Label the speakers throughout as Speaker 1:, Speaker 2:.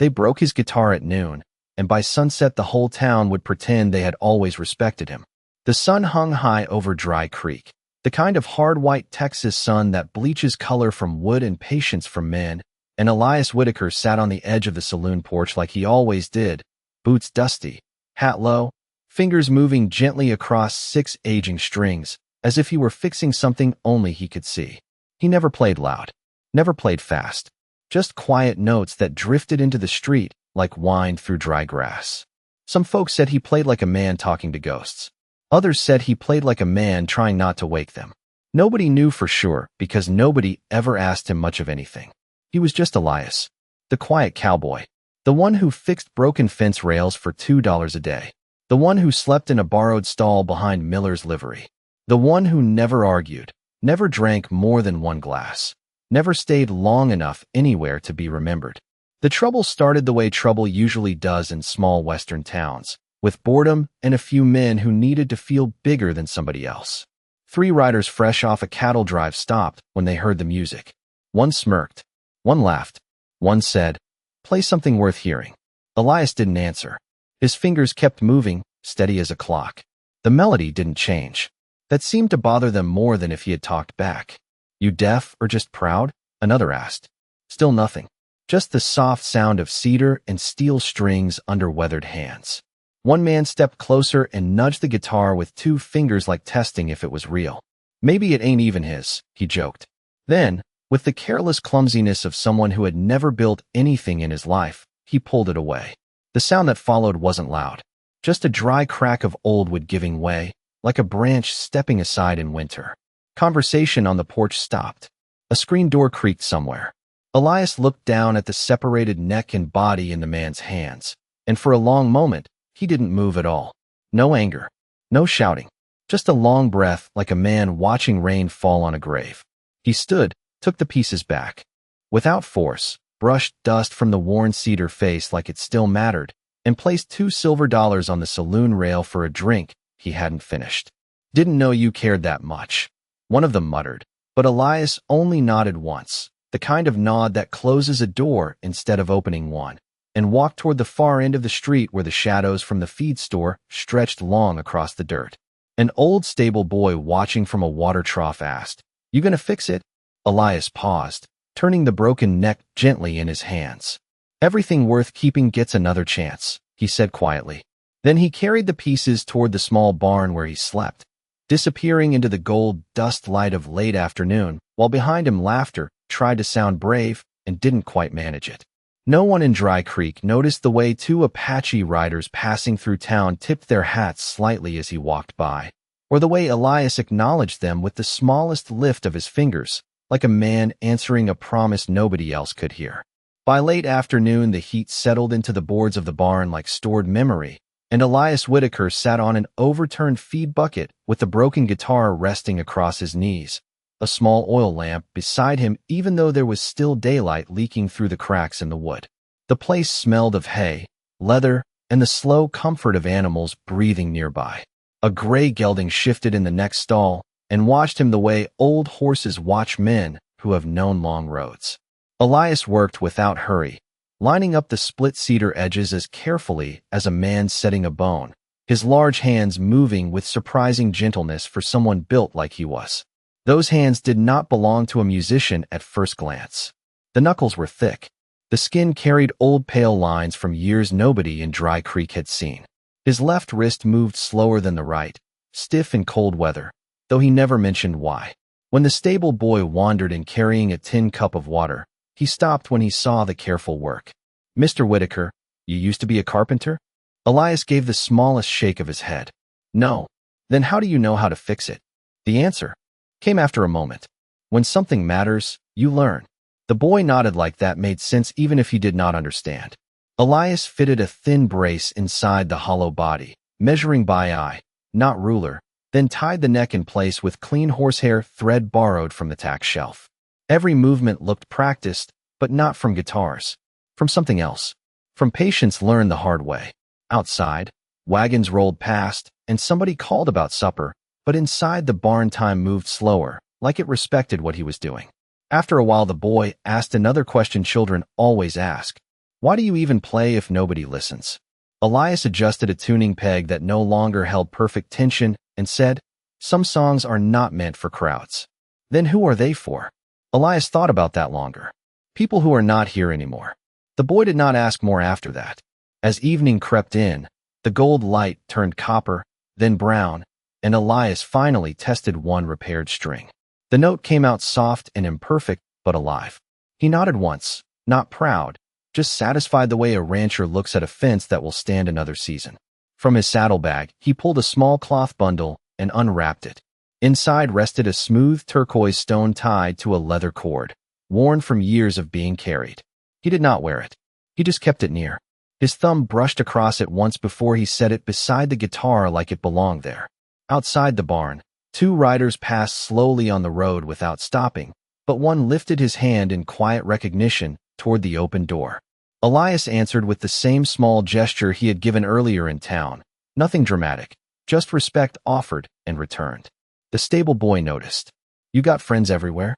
Speaker 1: They broke his guitar at noon, and by sunset the whole town would pretend they had always respected him. The sun hung high over Dry Creek, the kind of hard white Texas sun that bleaches color from wood and patience from men, and Elias Whitaker sat on the edge of the saloon porch like he always did, boots dusty, hat low, fingers moving gently across 6 aging strings, as if he were fixing something only he could see. He never played loud, never played fast, just quiet notes that drifted into the street like wind through dry grass. Some folks said he played like a man talking to ghosts. Others said he played like a man trying not to wake them. Nobody knew for sure because nobody ever asked him much of anything. He was just Elias, the quiet cowboy, the one who fixed broken fence rails for $2 a day, the one who slept in a borrowed stall behind Miller's livery, the one who never argued, never drank more than 1 glass, never stayed long enough anywhere to be remembered. The trouble started the way trouble usually does in small western towns, with boredom and a few men who needed to feel bigger than somebody else. 3 riders fresh off a cattle drive stopped when they heard the music. One smirked, one laughed, one said, "Play something worth hearing." Elias didn't answer. His fingers kept moving, steady as a clock. The melody didn't change. That seemed to bother them more than if he had talked back. "You deaf or just proud?" another asked. Still nothing. Just the soft sound of cedar and steel strings under weathered hands. One man stepped closer and nudged the guitar with 2 fingers like testing if it was real. "Maybe it ain't even his," he joked. Then, with the careless clumsiness of someone who had never built anything in his life, he pulled it away. The sound that followed wasn't loud. Just a dry crack of old wood giving way, like a branch stepping aside in winter. Conversation on the porch stopped. A screen door creaked somewhere. Elias looked down at the separated neck and body in the man's hands, and for a long moment, he didn't move at all. No anger, no shouting, just a long breath like a man watching rain fall on a grave. He stood, took the pieces back. Without force, brushed dust from the worn cedar face like it still mattered, and placed $2 silver on the saloon rail for a drink he hadn't finished. "Didn't know you cared that much," one of them muttered, but Elias only nodded once, the kind of nod that closes a door instead of opening one, and walked toward the far end of the street where the shadows from the feed store stretched long across the dirt. An old stable boy watching from a water trough asked, "You gonna fix it?" Elias paused, turning the broken neck gently in his hands. "Everything worth keeping gets another chance," he said quietly. Then he carried the pieces toward the small barn where he slept, disappearing into the gold dust light of late afternoon, while behind him laughter tried to sound brave and didn't quite manage it. No one in Dry Creek noticed the way 2 Apache riders passing through town tipped their hats slightly as he walked by, or the way Elias acknowledged them with the smallest lift of his fingers, like a man answering a promise nobody else could hear. By late afternoon, the heat settled into the boards of the barn like stored memory, and Elias Whitaker sat on an overturned feed bucket with the broken guitar resting across his knees, a small oil lamp beside him even though there was still daylight leaking through the cracks in the wood. The place smelled of hay, leather, and the slow comfort of animals breathing nearby. A gray gelding shifted in the next stall and watched him the way old horses watch men who have known long roads. Elias worked without hurry, lining up the split cedar edges as carefully as a man setting a bone, his large hands moving with surprising gentleness for someone built like he was. Those hands did not belong to a musician at first glance. The knuckles were thick. The skin carried old pale lines from years nobody in Dry Creek had seen. His left wrist moved slower than the right, stiff in cold weather, though he never mentioned why. When the stable boy wandered in carrying a tin cup of water, he stopped when he saw the careful work. "Mr. Whitaker, you used to be a carpenter?" Elias gave the smallest shake of his head. "No." "Then how do you know how to fix it?" The answer came after a moment. "When something matters, you learn." The boy nodded like that made sense even if he did not understand. Elias fitted a thin brace inside the hollow body, measuring by eye, not ruler, then tied the neck in place with clean horsehair thread borrowed from the tack shelf. Every movement looked practiced, but not from guitars. From something else. From patience learned the hard way. Outside, wagons rolled past, and somebody called about supper, but inside the barn time moved slower, like it respected what he was doing. After a while the boy asked another question children always ask. Why do you even play if nobody listens? Elias adjusted a tuning peg that no longer held perfect tension and said, "Some songs are not meant for crowds." Then who are they for? Elias thought about that longer. People who are not here anymore. The boy did not ask more after that. As evening crept in, the gold light turned copper, then brown, and Elias finally tested one repaired string. The note came out soft and imperfect, but alive. He nodded once, not proud, just satisfied the way a rancher looks at a fence that will stand another season. From his saddlebag, he pulled a small cloth bundle and unwrapped it. Inside rested a smooth turquoise stone tied to a leather cord, worn from years of being carried. He did not wear it. He just kept it near. His thumb brushed across it once before he set it beside the guitar like it belonged there. Outside the barn, two riders passed slowly on the road without stopping, but one lifted his hand in quiet recognition toward the open door. Elias answered with the same small gesture he had given earlier in town. Nothing dramatic, just respect offered and returned. The stable boy noticed. "You got friends everywhere?"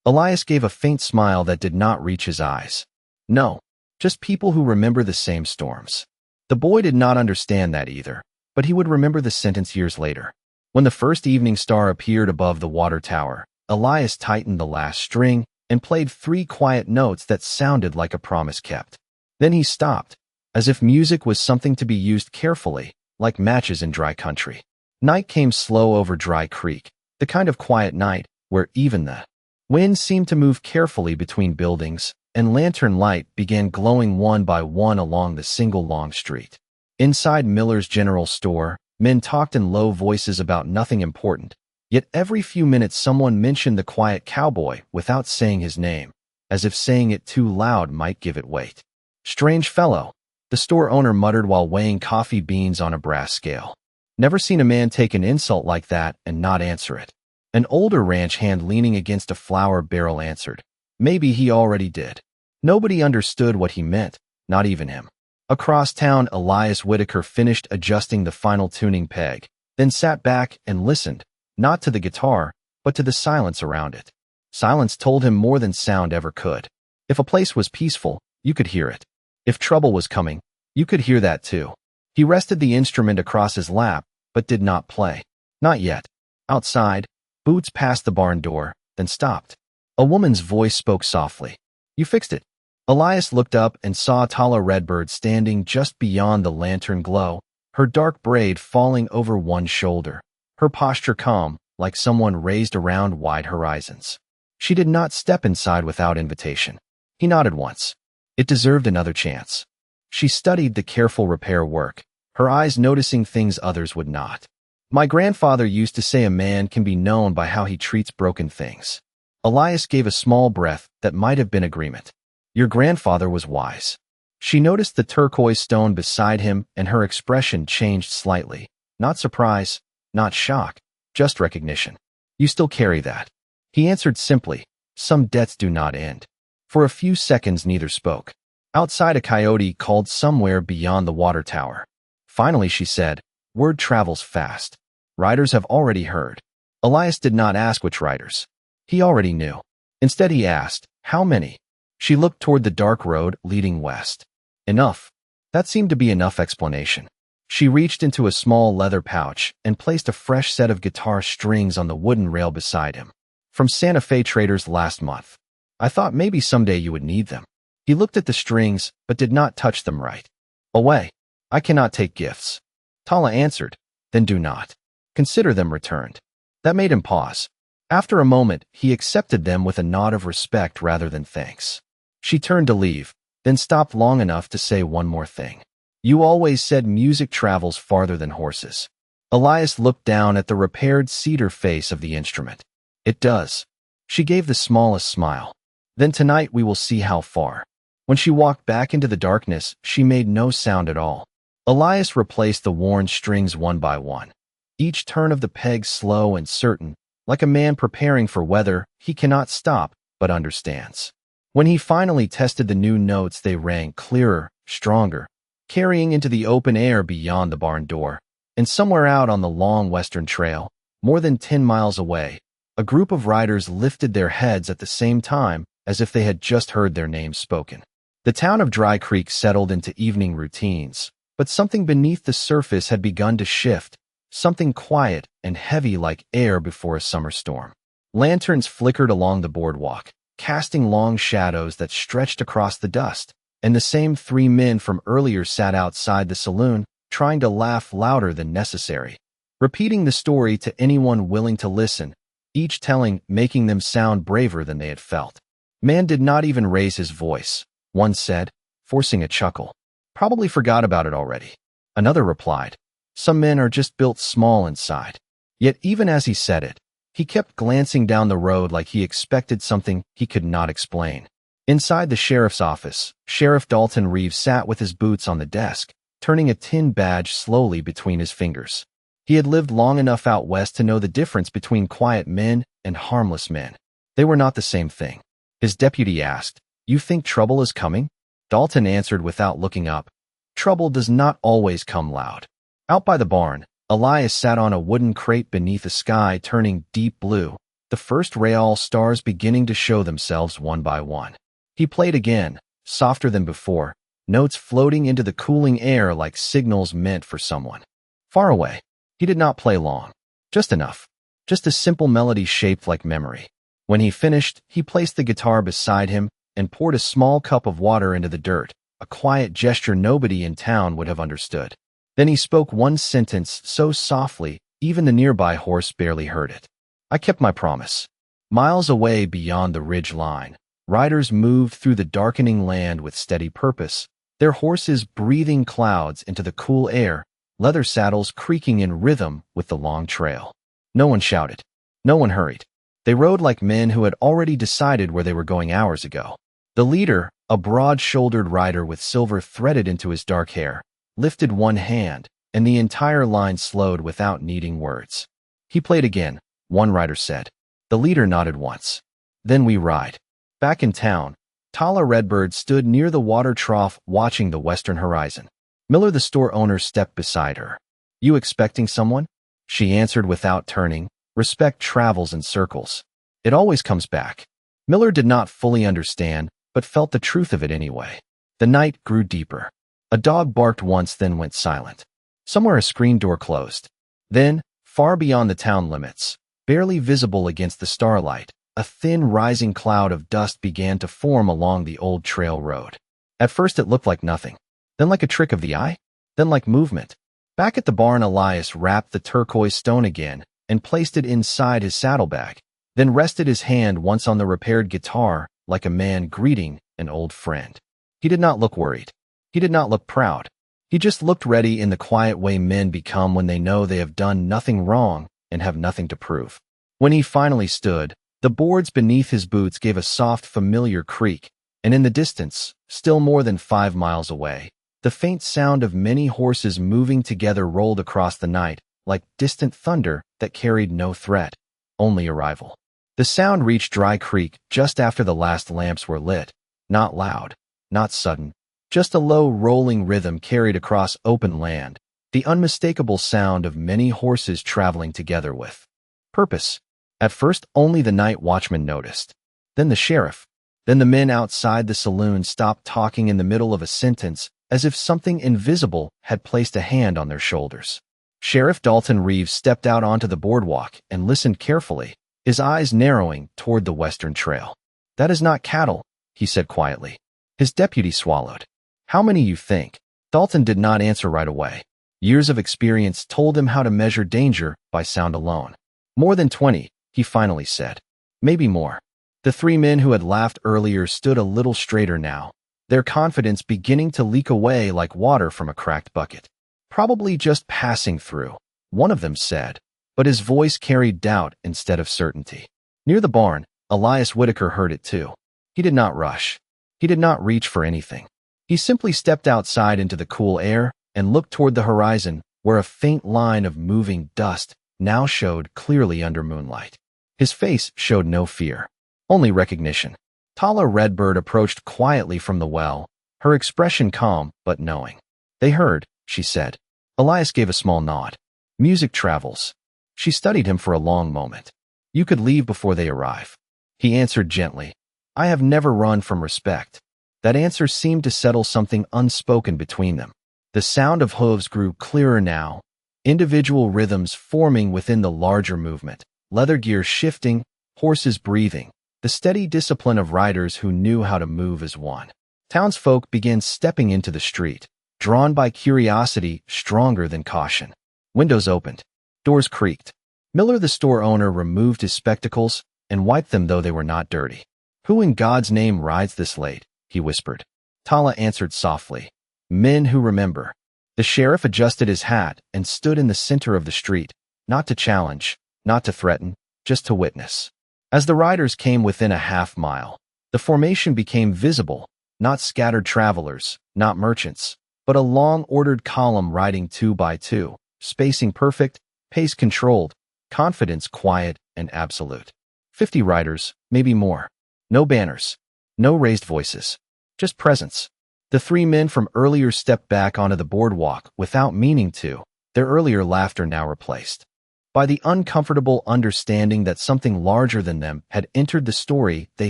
Speaker 1: Elias gave a faint smile that did not reach his eyes. "No, just people who remember the same storms." The boy did not understand that either, but he would remember the sentence years later. When the first evening star appeared above the water tower, Elias tightened the last string and played 3 quiet notes that sounded like a promise kept. Then he stopped, as if music was something to be used carefully, like matches in dry country. Night came slow over Dry Creek, the kind of quiet night where even the wind seemed to move carefully between buildings, and lantern light began glowing one by one along the single long street. Inside Miller's general store, men talked in low voices about nothing important, yet every few minutes someone mentioned the quiet cowboy without saying his name, as if saying it too loud might give it weight. "Strange fellow," the store owner muttered while weighing coffee beans on a brass scale. "Never seen a man take an insult like that and not answer it." An older ranch hand leaning against a flour barrel answered. Maybe he already did. Nobody understood what he meant, not even him. Across town, Elias Whitaker finished adjusting the final tuning peg, then sat back and listened, not to the guitar, but to the silence around it. Silence told him more than sound ever could. If a place was peaceful, you could hear it. If trouble was coming, you could hear that too. He rested the instrument across his lap, but did not play. Not yet. Outside, boots passed the barn door, then stopped. A woman's voice spoke softly. "You fixed it." Elias looked up and saw Tala Redbird standing just beyond the lantern glow, her dark braid falling over one shoulder, her posture calm, like someone raised around wide horizons. She did not step inside without invitation. He nodded once. It deserved another chance. She studied the careful repair work, her eyes noticing things others would not. "My grandfather used to say a man can be known by how he treats broken things." Elias gave a small breath that might have been agreement. Your grandfather was wise. She noticed the turquoise stone beside him, and her expression changed slightly. Not surprise, not shock, just recognition. "You still carry that." He answered simply, "Some debts do not end." For a few seconds neither spoke. Outside, a coyote called somewhere beyond the water tower. Finally she said, "Word travels fast. Riders have already heard." Elias did not ask which riders. He already knew. Instead he asked, "How many?" She looked toward the dark road leading west. Enough. That seemed to be enough explanation. She reached into a small leather pouch and placed a fresh set of guitar strings on the wooden rail beside him. "From Santa Fe traders last month. I thought maybe someday you would need them." He looked at the strings, but did not touch them right. "Away. I cannot take gifts." Tala answered, "Then do not. Consider them returned." That made him pause. After a moment, he accepted them with a nod of respect rather than thanks. She turned to leave, then stopped long enough to say one more thing. "You always said music travels farther than horses." Elias looked down at the repaired cedar face of the instrument. "It does." She gave the smallest smile. "Then tonight we will see how far." When she walked back into the darkness, she made no sound at all. Elias replaced the worn strings one by one, each turn of the peg slow and certain, like a man preparing for weather he cannot stop but understands. When he finally tested the new notes, they rang clearer, stronger, carrying into the open air beyond the barn door. And somewhere out on the long western trail, more than 10 miles away, a group of riders lifted their heads at the same time as if they had just heard their names spoken. The town of Dry Creek settled into evening routines, but something beneath the surface had begun to shift, something quiet and heavy like air before a summer storm. Lanterns flickered along the boardwalk, casting long shadows that stretched across the dust, and the same three men from earlier sat outside the saloon, trying to laugh louder than necessary, repeating the story to anyone willing to listen, each telling making them sound braver than they had felt. Man did not even raise his voice, one said, forcing a chuckle. Probably forgot about it already. Another replied, some men are just built small inside. Yet even as he said it, he kept glancing down the road like he expected something he could not explain. Inside the sheriff's office, Sheriff Dalton Reeves sat with his boots on the desk, turning a tin badge slowly between his fingers. He had lived long enough out west to know the difference between quiet men and harmless men. They were not the same thing. His deputy asked, "You think trouble is coming?" Dalton answered without looking up, "Trouble does not always come loud." Out by the barn, Elias sat on a wooden crate beneath a sky turning deep blue, the first Real stars beginning to show themselves one by one. He played again, softer than before, notes floating into the cooling air like signals meant for someone far away. He did not play long. Just enough. Just a simple melody shaped like memory. When he finished, he placed the guitar beside him and poured a small cup of water into the dirt, a quiet gesture nobody in town would have understood. Then he spoke one sentence so softly, even the nearby horse barely heard it. "I kept my promise." Miles away beyond the ridge line, riders moved through the darkening land with steady purpose, their horses breathing clouds into the cool air, leather saddles creaking in rhythm with the long trail. No one shouted. No one hurried. They rode like men who had already decided where they were going hours ago. The leader, a broad-shouldered rider with silver threaded into his dark hair, lifted one hand, and the entire line slowed without needing words. "He played again," one rider said. The leader nodded once. "Then we ride." Back in town, Tala Redbird stood near the water trough watching the western horizon. Miller, the store owner, stepped beside her. "You expecting someone?" She answered without turning, "Respect travels in circles. It always comes back." Miller did not fully understand, but felt the truth of it anyway. The night grew deeper. A dog barked once, then went silent. Somewhere a screen door closed. Then, far beyond the town limits, barely visible against the starlight, a thin rising cloud of dust began to form along the old trail road. At first it looked like nothing, then like a trick of the eye, then like movement. Back at the barn, Elias wrapped the turquoise stone again and placed it inside his saddlebag, then rested his hand once on the repaired guitar like a man greeting an old friend. He did not look worried. He did not look proud. He just looked ready in the quiet way men become when they know they have done nothing wrong and have nothing to prove. When he finally stood, the boards beneath his boots gave a soft, familiar creak, and in the distance, still more than 5 miles away, the faint sound of many horses moving together rolled across the night like distant thunder that carried no threat, only arrival. The sound reached Dry Creek just after the last lamps were lit, not loud, not sudden, just a low rolling rhythm carried across open land, the unmistakable sound of many horses traveling together with purpose. At first, only the night watchman noticed. Then the sheriff. Then the men outside the saloon stopped talking in the middle of a sentence, as if something invisible had placed a hand on their shoulders. Sheriff Dalton Reeves stepped out onto the boardwalk and listened carefully, his eyes narrowing toward the western trail. "That is not cattle," he said quietly. His deputy swallowed. "How many you think?" Dalton did not answer right away. Years of experience told him how to measure danger by sound alone. "More than 20, he finally said. "Maybe more." The three men who had laughed earlier stood a little straighter now, their confidence beginning to leak away like water from a cracked bucket. "Probably just passing through," one of them said, but his voice carried doubt instead of certainty. Near the barn, Elias Whitaker heard it too. He did not rush. He did not reach for anything. He simply stepped outside into the cool air and looked toward the horizon, where a faint line of moving dust now showed clearly under moonlight. His face showed no fear, only recognition. Tala Redbird approached quietly from the well, her expression calm but knowing. "They heard," she said. Elias gave a small nod. "Music travels." She studied him for a long moment. "You could leave before they arrive." He answered gently, "I have never run from respect." That answer seemed to settle something unspoken between them. The sound of hooves grew clearer now, individual rhythms forming within the larger movement, leather gear shifting, horses breathing, the steady discipline of riders who knew how to move as one. Townsfolk began stepping into the street, drawn by curiosity stronger than caution. Windows opened. Doors creaked. Miller, the store owner, removed his spectacles and wiped them though they were not dirty. "Who in God's name rides this late?" he whispered. Tala answered softly. "Men who remember." The sheriff adjusted his hat and stood in the center of the street, not to challenge, not to threaten, just to witness. As the riders came within a half-mile, the formation became visible, not scattered travelers, not merchants, but a long ordered column riding 2 by 2, spacing perfect, pace controlled, confidence quiet and absolute. 50 riders, maybe more. No banners, no raised voices, just presence. The 3 men from earlier stepped back onto the boardwalk without meaning to, their earlier laughter now replaced by the uncomfortable understanding that something larger than them had entered the story they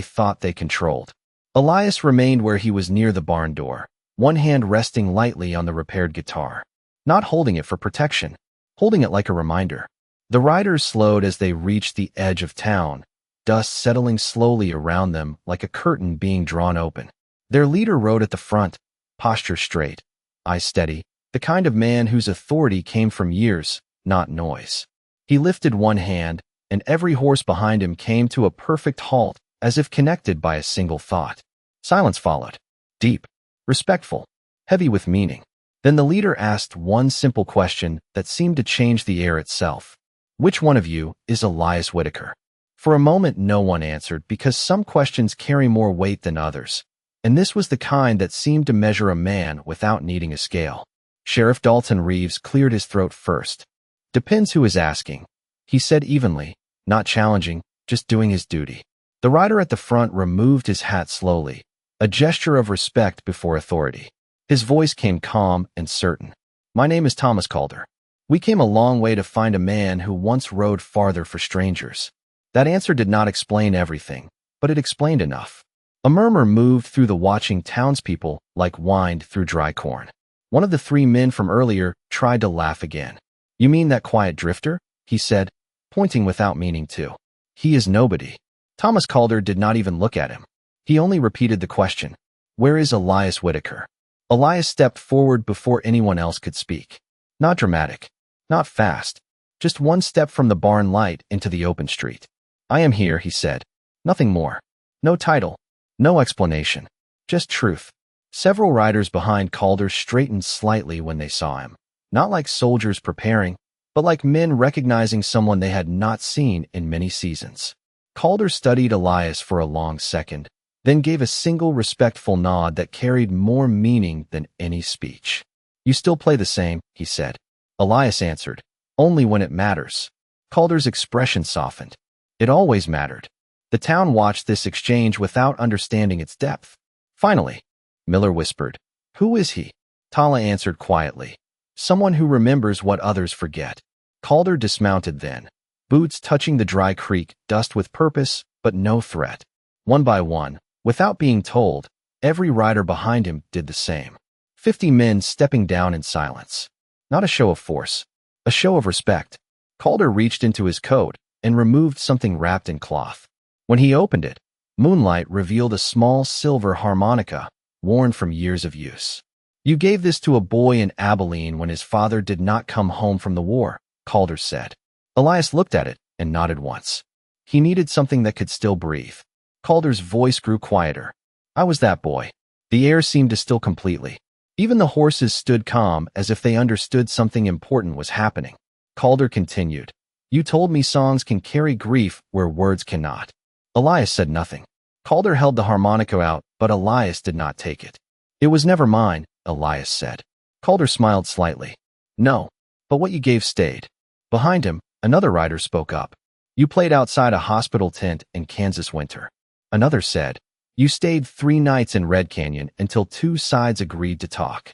Speaker 1: thought they controlled. Elias remained where he was near the barn door, one hand resting lightly on the repaired guitar. Not holding it for protection, holding it like a reminder. The riders slowed as they reached the edge of town, dust settling slowly around them like a curtain being drawn open. Their leader rode at the front, posture straight, eyes steady, the kind of man whose authority came from years, not noise. He lifted one hand, and every horse behind him came to a perfect halt, as if connected by a single thought. Silence followed, deep, respectful, heavy with meaning. Then the leader asked one simple question that seemed to change the air itself. "Which one of you is Elias Whitaker?" For a moment no one answered because some questions carry more weight than others, and this was the kind that seemed to measure a man without needing a scale. Sheriff Dalton Reeves cleared his throat first. "Depends who is asking," he said evenly, not challenging, just doing his duty. The rider at the front removed his hat slowly, a gesture of respect before authority. His voice came calm and certain. "My name is Thomas Calder. We came a long way to find a man who once rode farther for strangers." That answer did not explain everything, but it explained enough. A murmur moved through the watching townspeople like wind through dry corn. One of the 3 men from earlier tried to laugh again. "You mean that quiet drifter?" he said, pointing without meaning to. "He is nobody." Thomas Calder did not even look at him. He only repeated the question. "Where is Elias Whitaker?" Elias stepped forward before anyone else could speak. Not dramatic, not fast, just one step from the barn light into the open street. "I am here," he said. Nothing more. No title, no explanation, just truth. Several riders behind Calder straightened slightly when they saw him. Not like soldiers preparing, but like men recognizing someone they had not seen in many seasons. Calder studied Elias for a long second, then gave a single respectful nod that carried more meaning than any speech. "You still play the same," he said. Elias answered, "Only when it matters." Calder's expression softened. It always mattered. The town watched this exchange without understanding its depth. Finally, Miller whispered, "Who is he?" Tala answered quietly, "Someone who remembers what others forget." Calder dismounted then, boots touching the dry creek, dust with purpose, but no threat. One by one, without being told, every rider behind him did the same. 50 men stepping down in silence. Not a show of force, a show of respect. Calder reached into his coat and removed something wrapped in cloth. When he opened it, moonlight revealed a small silver harmonica, worn from years of use. "You gave this to a boy in Abilene when his father did not come home from the war," Calder said. Elias looked at it and nodded once. He needed something that could still breathe. Calder's voice grew quieter. "I was that boy." The air seemed to still completely. Even the horses stood calm as if they understood something important was happening. Calder continued, "You told me songs can carry grief where words cannot." Elias said nothing. Calder held the harmonica out, but Elias did not take it. "It was never mine," Elias said. Calder smiled slightly. "No, but what you gave stayed." Behind him, another rider spoke up. "You played outside a hospital tent in Kansas winter." Another said, "You stayed 3 nights in Red Canyon until 2 sides agreed to talk."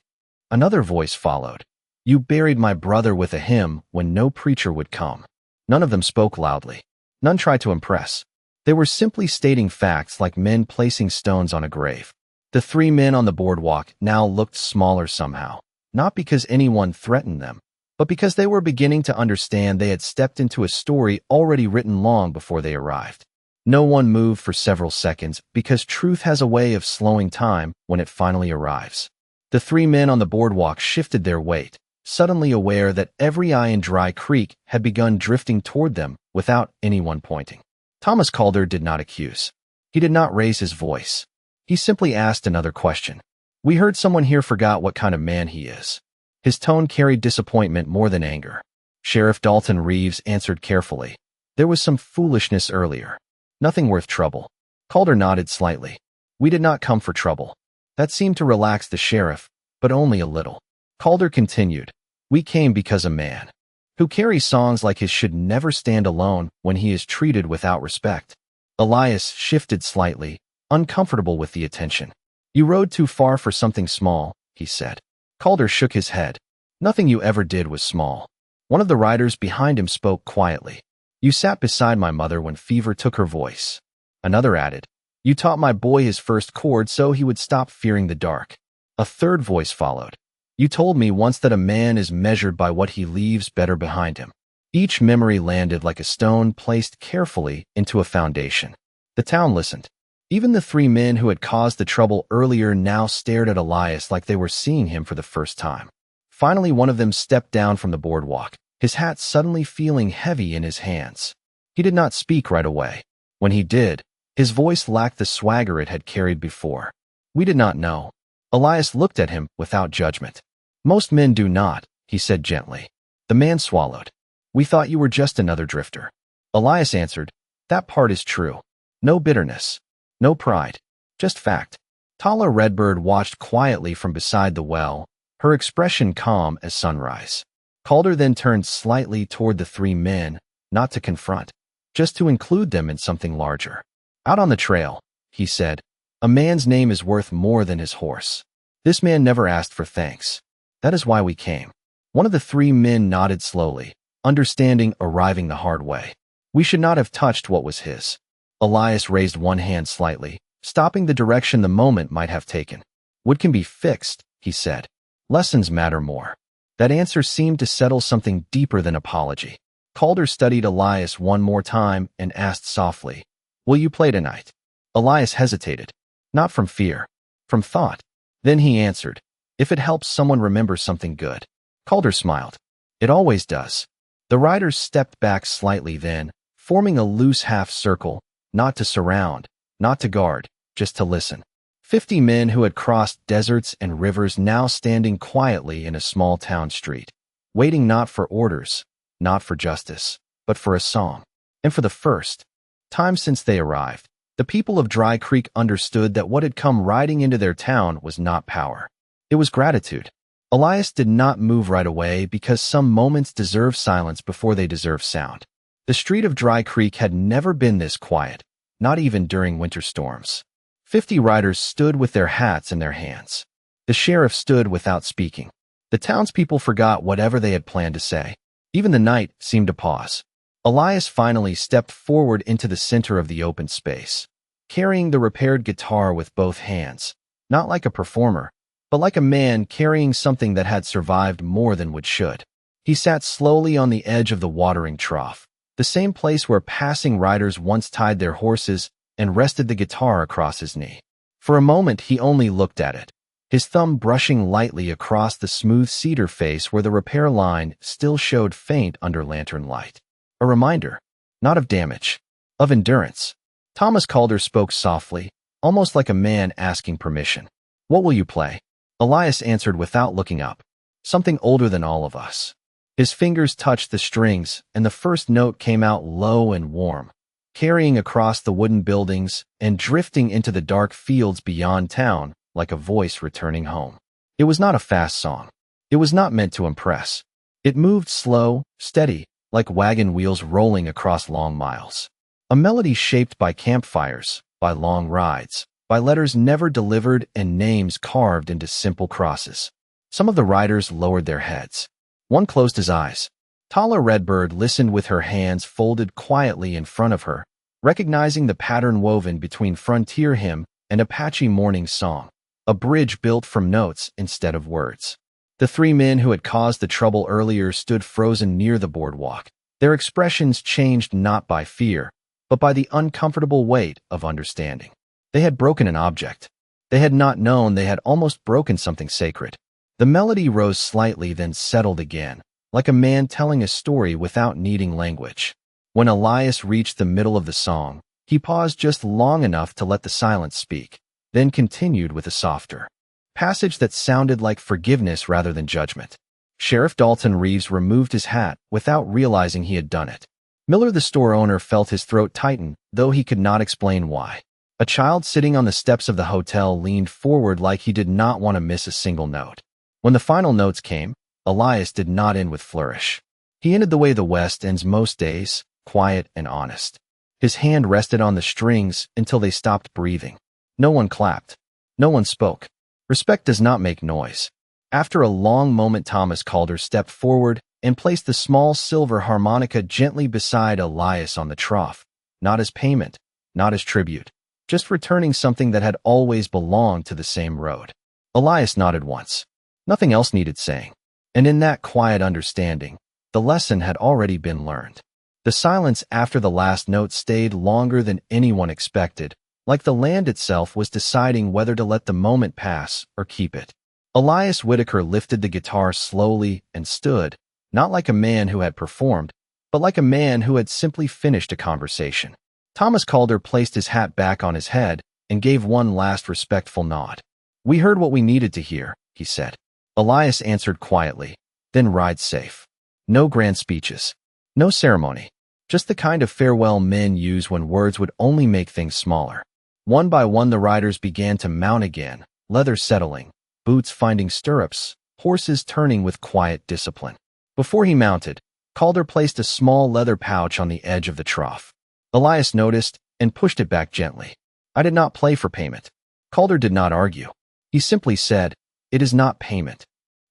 Speaker 1: Another voice followed. "You buried my brother with a hymn when no preacher would come." None of them spoke loudly. None tried to impress. They were simply stating facts like men placing stones on a grave. The three men on the boardwalk now looked smaller somehow, not because anyone threatened them, but because they were beginning to understand they had stepped into a story already written long before they arrived. No one moved for several seconds because truth has a way of slowing time when it finally arrives. The three men on the boardwalk shifted their weight, suddenly aware that every eye in Dry Creek had begun drifting toward them without anyone pointing. Thomas Calder did not accuse. He did not raise his voice. He simply asked another question. "We heard someone here forgot what kind of man he is." His tone carried disappointment more than anger. Sheriff Dalton Reeves answered carefully. "There was some foolishness earlier. Nothing worth trouble." Calder nodded slightly. "We did not come for trouble." That seemed to relax the sheriff, but only a little. Calder continued. "We came because a man who carries songs like his should never stand alone when he is treated without respect." Elias shifted slightly, uncomfortable with the attention. "You rode too far for something small," he said. Calder shook his head. "Nothing you ever did was small." One of the riders behind him spoke quietly. "You sat beside my mother when fever took her voice." Another added, "You taught my boy his first chord so he would stop fearing the dark." A third voice followed. "You told me once that a man is measured by what he leaves better behind him." Each memory landed like a stone placed carefully into a foundation. The town listened. Even the three men who had caused the trouble earlier now stared at Elias like they were seeing him for the first time. Finally, one of them stepped down from the boardwalk, his hat suddenly feeling heavy in his hands. He did not speak right away. When he did, his voice lacked the swagger it had carried before. "We did not know." Elias looked at him without judgment. "Most men do not," he said gently. The man swallowed. "We thought you were just another drifter." Elias answered, "That part is true. No bitterness. No pride. Just fact." Tala Redbird watched quietly from beside the well, her expression calm as sunrise. Calder then turned slightly toward the three men, not to confront, just to include them in something larger. "Out on the trail," he said, "a man's name is worth more than his horse. This man never asked for thanks. That is why we came." One of the three men nodded slowly, understanding arriving the hard way. "We should not have touched what was his." Elias raised one hand slightly, stopping the direction the moment might have taken. "What can be fixed," he said. "Lessons matter more." That answer seemed to settle something deeper than apology. Calder studied Elias one more time and asked softly, "Will you play tonight?" Elias hesitated. Not from fear, from thought. Then he answered, "If it helps someone remember something good." Calder smiled. "It always does." The riders stepped back slightly then, forming a loose half circle, not to surround, not to guard, just to listen. 50 men who had crossed deserts and rivers now standing quietly in a small town street, waiting not for orders, not for justice, but for a song. And for the first time since they arrived, the people of Dry Creek understood that what had come riding into their town was not power. It was gratitude. Elias did not move right away because some moments deserve silence before they deserve sound. The street of Dry Creek had never been this quiet, not even during winter storms. 50 riders stood with their hats in their hands. The sheriff stood without speaking. The townspeople forgot whatever they had planned to say. Even the night seemed to pause. Elias finally stepped forward into the center of the open space, carrying the repaired guitar with both hands, not like a performer, but like a man carrying something that had survived more than what should. He sat slowly on the edge of the watering trough, the same place where passing riders once tied their horses, and rested the guitar across his knee. For a moment he only looked at it, his thumb brushing lightly across the smooth cedar face where the repair line still showed faint under lantern light. A reminder, not of damage, of endurance. Thomas Calder spoke softly, almost like a man asking permission. "What will you play?" Elias answered without looking up. "Something older than all of us." His fingers touched the strings, and the first note came out low and warm, carrying across the wooden buildings and drifting into the dark fields beyond town like a voice returning home. It was not a fast song. It was not meant to impress. It moved slow, steady, like wagon wheels rolling across long miles. A melody shaped by campfires, by long rides, by letters never delivered and names carved into simple crosses. Some of the riders lowered their heads. One closed his eyes. Tala Redbird listened with her hands folded quietly in front of her, recognizing the pattern woven between Frontier Hymn and Apache Morning Song. a bridge built from notes instead of words. The three men who had caused the trouble earlier stood frozen near the boardwalk. Their expressions changed not by fear, but by the uncomfortable weight of understanding. They had broken an object. They had not known they had almost broken something sacred. The melody rose slightly, then settled again, like a man telling a story without needing language. When Elias reached the middle of the song, he paused just long enough to let the silence speak, then continued with a softer passage that sounded like forgiveness rather than judgment. Sheriff Dalton Reeves removed his hat without realizing he had done it. Miller, the store owner, felt his throat tighten, though he could not explain why. A child sitting on the steps of the hotel leaned forward like he did not want to miss a single note. When the final notes came, Elias did not end with flourish. He ended the way the West ends most days, quiet and honest. His hand rested on the strings until they stopped breathing. No one clapped. No one spoke. Respect does not make noise. After a long moment, Thomas Calder stepped forward and placed the small silver harmonica gently beside Elias on the trough, not as payment, not as tribute, just returning something that had always belonged to the same road. Elias nodded once. Nothing else needed saying. And in that quiet understanding, the lesson had already been learned. The silence after the last note stayed longer than anyone expected, like the land itself was deciding whether to let the moment pass or keep it. Elias Whitaker lifted the guitar slowly and stood, not like a man who had performed, but like a man who had simply finished a conversation. Thomas Calder placed his hat back on his head and gave one last respectful nod. "We heard what we needed to hear," he said. Elias answered quietly, "Then ride safe." No grand speeches. No ceremony. Just the kind of farewell men use when words would only make things smaller. One by one the riders began to mount again, leather settling, boots finding stirrups, horses turning with quiet discipline. Before he mounted, Calder placed a small leather pouch on the edge of the trough. Elias noticed and pushed it back gently. "I did not play for payment." Calder did not argue. He simply said, "It is not payment."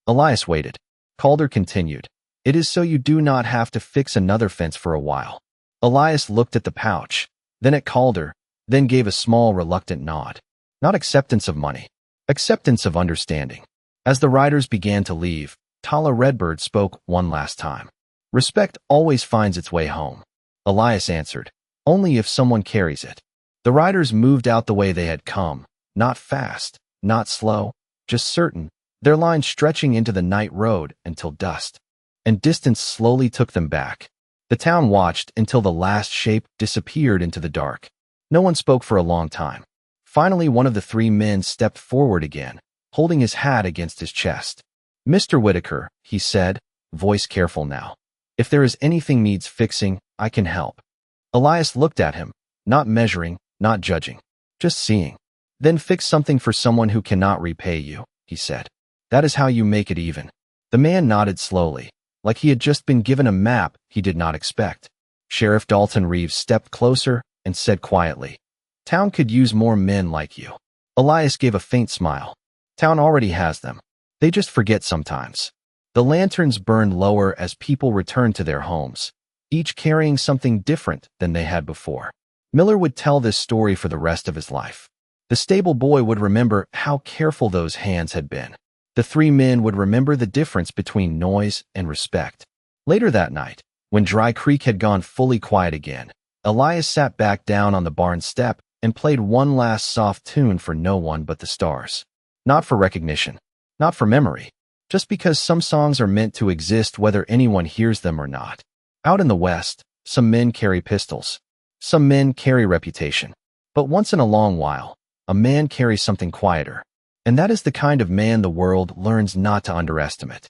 Speaker 1: Elias waited. Calder continued, "It is so you do not have to fix another fence for a while." Elias looked at the pouch, then at Calder, then gave a small reluctant nod. Not acceptance of money. Acceptance of understanding. As the riders began to leave, Tala Redbird spoke one last time. "Respect always finds its way home." Elias answered, "Only if someone carries it." The riders moved out the way they had come, not fast, not slow, just certain, their line stretching into the night road until dusk. And distance slowly took them back. The town watched until the last shape disappeared into the dark. No one spoke for a long time. Finally, one of the three men stepped forward again, holding his hat against his chest. "Mr. Whitaker," he said, voice careful now. "If there is anything needs fixing, I can help." Elias looked at him, not measuring, not judging, just seeing. "Then fix something for someone who cannot repay you," he said. "That is how you make it even." The man nodded slowly, like he had just been given a map he did not expect. Sheriff Dalton Reeves stepped closer and said quietly, "Town could use more men like you." Elias gave a faint smile. "Town already has them. They just forget sometimes." The lanterns burned lower as people returned to their homes, each carrying something different than they had before. Miller would tell this story for the rest of his life. The stable boy would remember how careful those hands had been. The three men would remember the difference between noise and respect. Later that night, when Dry Creek had gone fully quiet again, Elias sat back down on the barn step and played one last soft tune for no one but the stars. Not for recognition, not for memory, just because some songs are meant to exist whether anyone hears them or not. Out in the West, some men carry pistols. Some men carry reputation. But once in a long while, a man carries something quieter. And that is the kind of man the world learns not to underestimate.